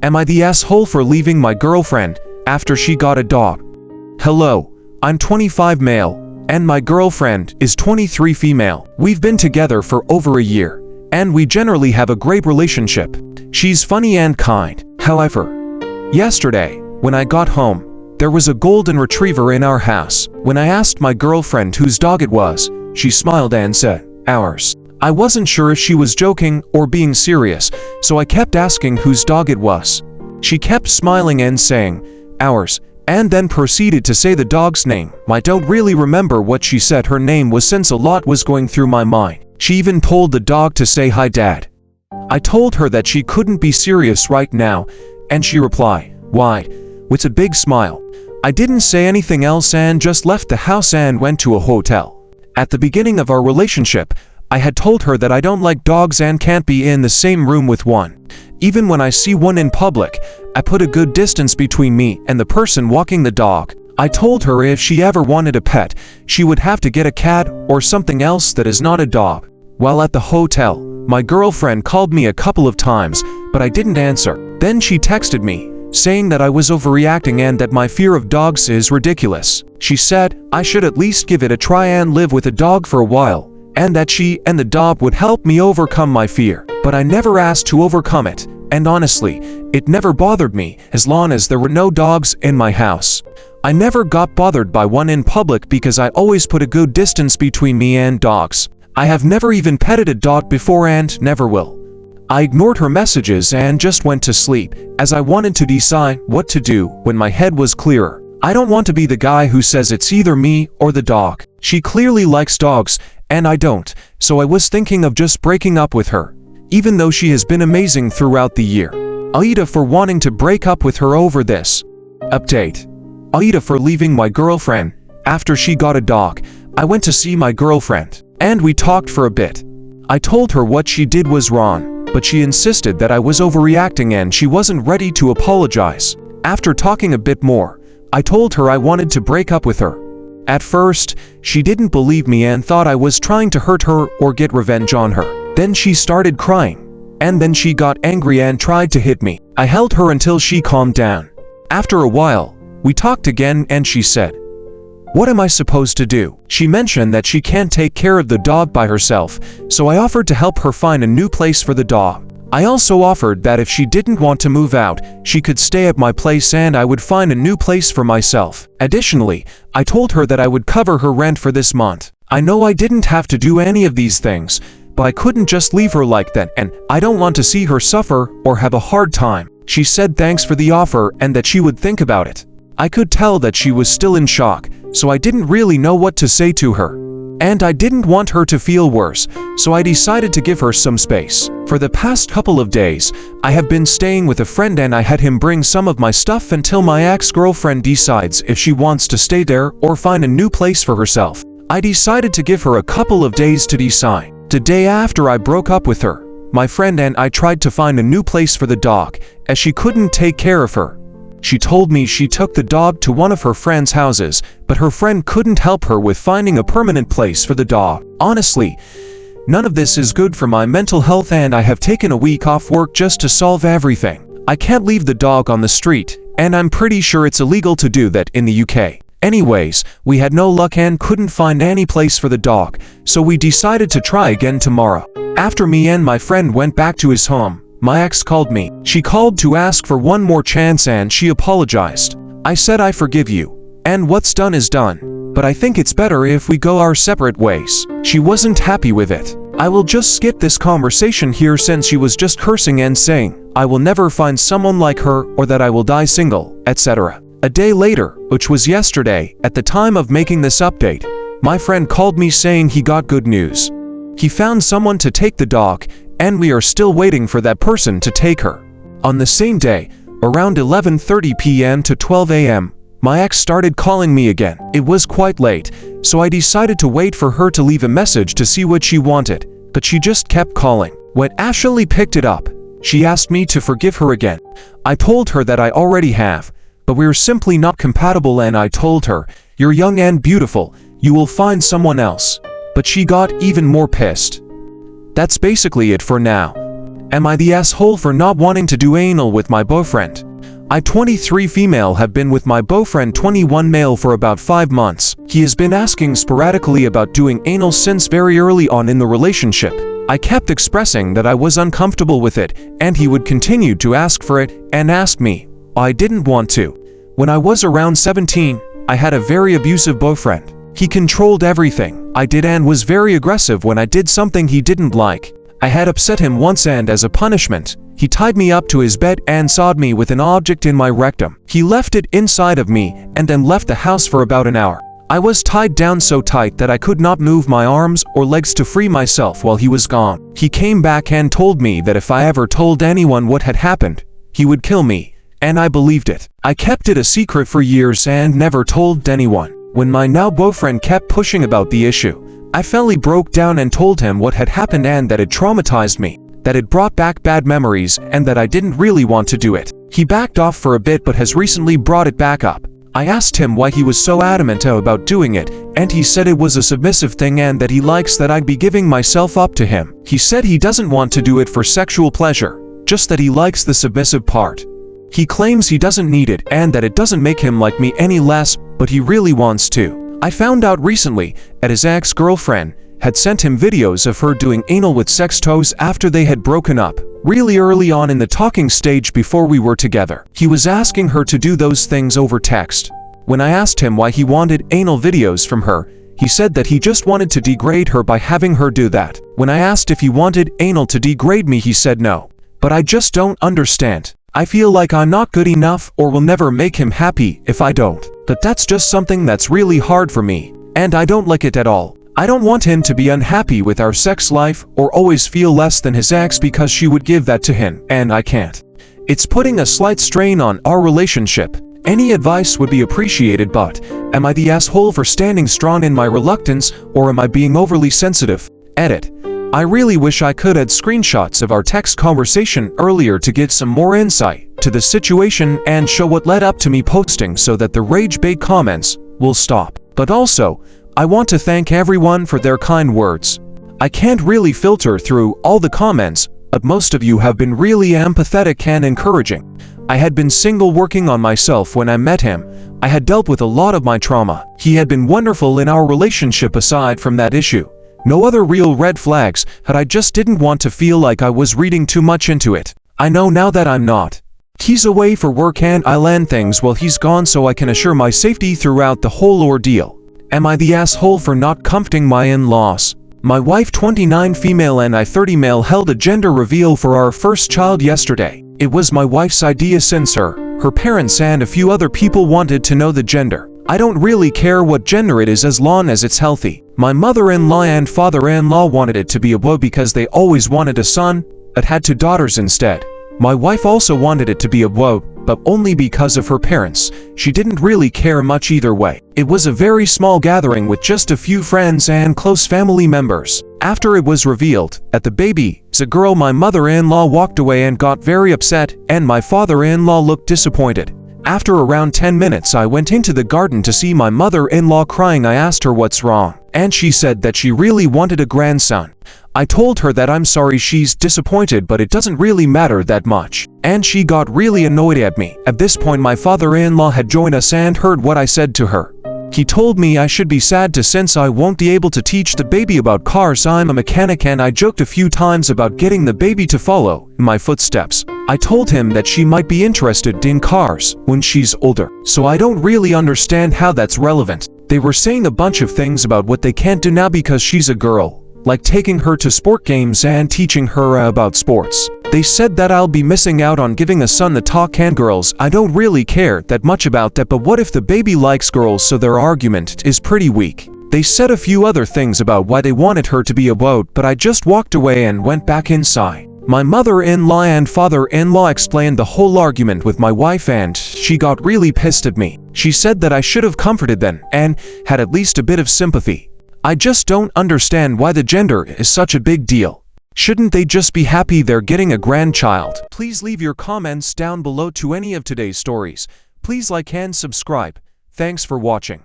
Am I the asshole for leaving my girlfriend after she got a dog? Hello, I'm 25 male, and my girlfriend is 23 female. We've been together for over a year, and we generally have a great relationship. She's funny and kind. However, yesterday, when I got home, there was a golden retriever in our house. When I asked my girlfriend whose dog it was, she smiled and said, "Ours." I wasn't sure if she was joking or being serious, so I kept asking whose dog it was. She kept smiling and saying, "Ours," and then proceeded to say the dog's name. I don't really remember what she said her name was since a lot was going through my mind. She even told the dog to say hi, Dad. I told her that she couldn't be serious right now, and she replied, "Why?" with a big smile. I didn't say anything else and just left the house and went to a hotel. At the beginning of our relationship, I had told her that I don't like dogs and can't be in the same room with one. Even when I see one in public, I put a good distance between me and the person walking the dog. I told her if she ever wanted a pet, she would have to get a cat or something else that is not a dog. While at the hotel, my girlfriend called me a couple of times, but I didn't answer. Then she texted me, saying that I was overreacting and that my fear of dogs is ridiculous. She said I should at least give it a try and live with a dog for a while, and that she and the dog would help me overcome my fear. But I never asked to overcome it, and honestly, it never bothered me as long as there were no dogs in my house. I never got bothered by one in public because I always put a good distance between me and dogs. I have never even petted a dog before and never will. I ignored her messages and just went to sleep, as I wanted to decide what to do when my head was clearer. I don't want to be the guy who says it's either me or the dog. She clearly likes dogs, and I don't, so I was thinking of just breaking up with her, even though she has been amazing throughout the year. AITA for wanting to break up with her over this. Update. AITA for leaving my girlfriend after she got a dog. I went to see my girlfriend, and we talked for a bit. I told her what she did was wrong, but she insisted that I was overreacting and she wasn't ready to apologize. After talking a bit more, I told her I wanted to break up with her. At first, she didn't believe me and thought I was trying to hurt her or get revenge on her. Then she started crying, and then she got angry and tried to hit me. I held her until she calmed down. After a while, we talked again and she said, "What am I supposed to do?" She mentioned that she can't take care of the dog by herself, so I offered to help her find a new place for the dog. I also offered that if she didn't want to move out, she could stay at my place and I would find a new place for myself. Additionally, I told her that I would cover her rent for this month. I know I didn't have to do any of these things, but I couldn't just leave her like that, and I don't want to see her suffer or have a hard time. She said thanks for the offer and that she would think about it. I could tell that she was still in shock, so I didn't really know what to say to her. And I didn't want her to feel worse, so I decided to give her some space. For the past couple of days, I have been staying with a friend and I had him bring some of my stuff until my ex-girlfriend decides if she wants to stay there or find a new place for herself. I decided to give her a couple of days to decide. The day after I broke up with her, my friend and I tried to find a new place for the dog, as she couldn't take care of her. She told me she took the dog to one of her friend's houses, but her friend couldn't help her with finding a permanent place for the dog. Honestly, none of this is good for my mental health and I have taken a week off work just to solve everything. I can't leave the dog on the street, and I'm pretty sure it's illegal to do that in the UK. Anyways, we had no luck and couldn't find any place for the dog, so we decided to try again tomorrow. After me and my friend went back to his home, my ex called me. She called to ask for one more chance and she apologized. I said I forgive you, and what's done is done, but I think it's better if we go our separate ways. She wasn't happy with it. I will just skip this conversation here since she was just cursing and saying, I will never find someone like her or that I will die single, etc. A day later, which was yesterday, at the time of making this update, my friend called me saying he got good news. He found someone to take the dog, and we are still waiting for that person to take her. On the same day, around 11:30 p.m. to 12 a.m., my ex started calling me again. It was quite late, so I decided to wait for her to leave a message to see what she wanted, but she just kept calling. When Ashley picked it up, she asked me to forgive her again. I told her that I already have, but we're simply not compatible, and I told her, "You're young and beautiful, you will find someone else." But she got even more pissed. That's basically it for now. Am I the asshole for not wanting to do anal with my boyfriend? I 23 female have been with my boyfriend 21 male for about 5 months. He has been asking sporadically about doing anal since very early on in the relationship. I kept expressing that I was uncomfortable with it, and he would continue to ask for it and ask me. I didn't want to. When I was around 17, I had a very abusive boyfriend. He controlled everything I did and was very aggressive when I did something he didn't like. I had upset him once, and as a punishment, he tied me up to his bed and sawed me with an object in my rectum. He left it inside of me and then left the house for about an hour. I was tied down so tight that I could not move my arms or legs to free myself while he was gone. He came back and told me that if I ever told anyone what had happened, he would kill me, and I believed it. I kept it a secret for years and never told anyone. When my now boyfriend kept pushing about the issue, I finally broke down and told him what had happened and that it traumatized me, that it brought back bad memories, and that I didn't really want to do it. He backed off for a bit but has recently brought it back up. I asked him why he was so adamant about doing it, and he said it was a submissive thing and that he likes that I'd be giving myself up to him. He said he doesn't want to do it for sexual pleasure, just that he likes the submissive part. He claims he doesn't need it and that it doesn't make him like me any less, but he really wants to. I found out recently that his ex-girlfriend had sent him videos of her doing anal with sex toys after they had broken up, really early on in the talking stage before we were together. He was asking her to do those things over text. When I asked him why he wanted anal videos from her, he said that he just wanted to degrade her by having her do that. When I asked if he wanted anal to degrade me, he said no. But I just don't understand. I feel like I'm not good enough or will never make him happy if I don't. But that's just something that's really hard for me, and I don't like it at all. I don't want him to be unhappy with our sex life or always feel less than his ex because she would give that to him, and I can't. It's putting a slight strain on our relationship. Any advice would be appreciated, but am I the asshole for standing strong in my reluctance, or am I being overly sensitive? Edit. I really wish I could add screenshots of our text conversation earlier to get some more insight to the situation and show what led up to me posting so that the rage bait comments will stop. But also, I want to thank everyone for their kind words. I can't really filter through all the comments, but most of you have been really empathetic and encouraging. I had been single working on myself when I met him. I had dealt with a lot of my trauma. He had been wonderful in our relationship aside from that issue. No other real red flags, but I just didn't want to feel like I was reading too much into it. I know now that I'm not. He's away for work and I land things while he's gone so I can assure my safety throughout the whole ordeal. Am I the asshole for not comforting my in-laws? My wife 29 female and I 30 male held a gender reveal for our first child yesterday. It was my wife's idea since her parents and a few other people wanted to know the gender. I don't really care what gender it is as long as it's healthy. My mother-in-law and father-in-law wanted it to be a boy because they always wanted a son, but had 2 daughters instead. My wife also wanted it to be a boy, but only because of her parents. She didn't really care much either way. It was a very small gathering with just a few friends and close family members. After it was revealed that the baby is a girl, my mother-in-law walked away and got very upset, and my father-in-law looked disappointed. After around 10 minutes I went into the garden to see my mother-in-law crying. I asked her what's wrong, and she said that she really wanted a grandson. I told her that I'm sorry she's disappointed, but it doesn't really matter that much. And she got really annoyed at me. At this point my father-in-law had joined us and heard what I said to her. He told me I should be sad to since I won't be able to teach the baby about cars. I'm a mechanic and I joked a few times about getting the baby to follow in my footsteps. I told him that she might be interested in cars when she's older, so I don't really understand how that's relevant. They were saying a bunch of things about what they can't do now because she's a girl, like taking her to sport games and teaching her about sports. They said that I'll be missing out on giving a son the talk, and girls, I don't really care that much about that, but what if the baby likes girls? So their argument is pretty weak. They said a few other things about why they wanted her to be a boy, but I just walked away and went back inside. My mother-in-law and father-in-law explained the whole argument with my wife and she got really pissed at me. She said that I should have comforted them and had at least a bit of sympathy. I just don't understand why the gender is such a big deal. Shouldn't they just be happy they're getting a grandchild? Please leave your comments down below to any of today's stories. Please like and subscribe. Thanks for watching.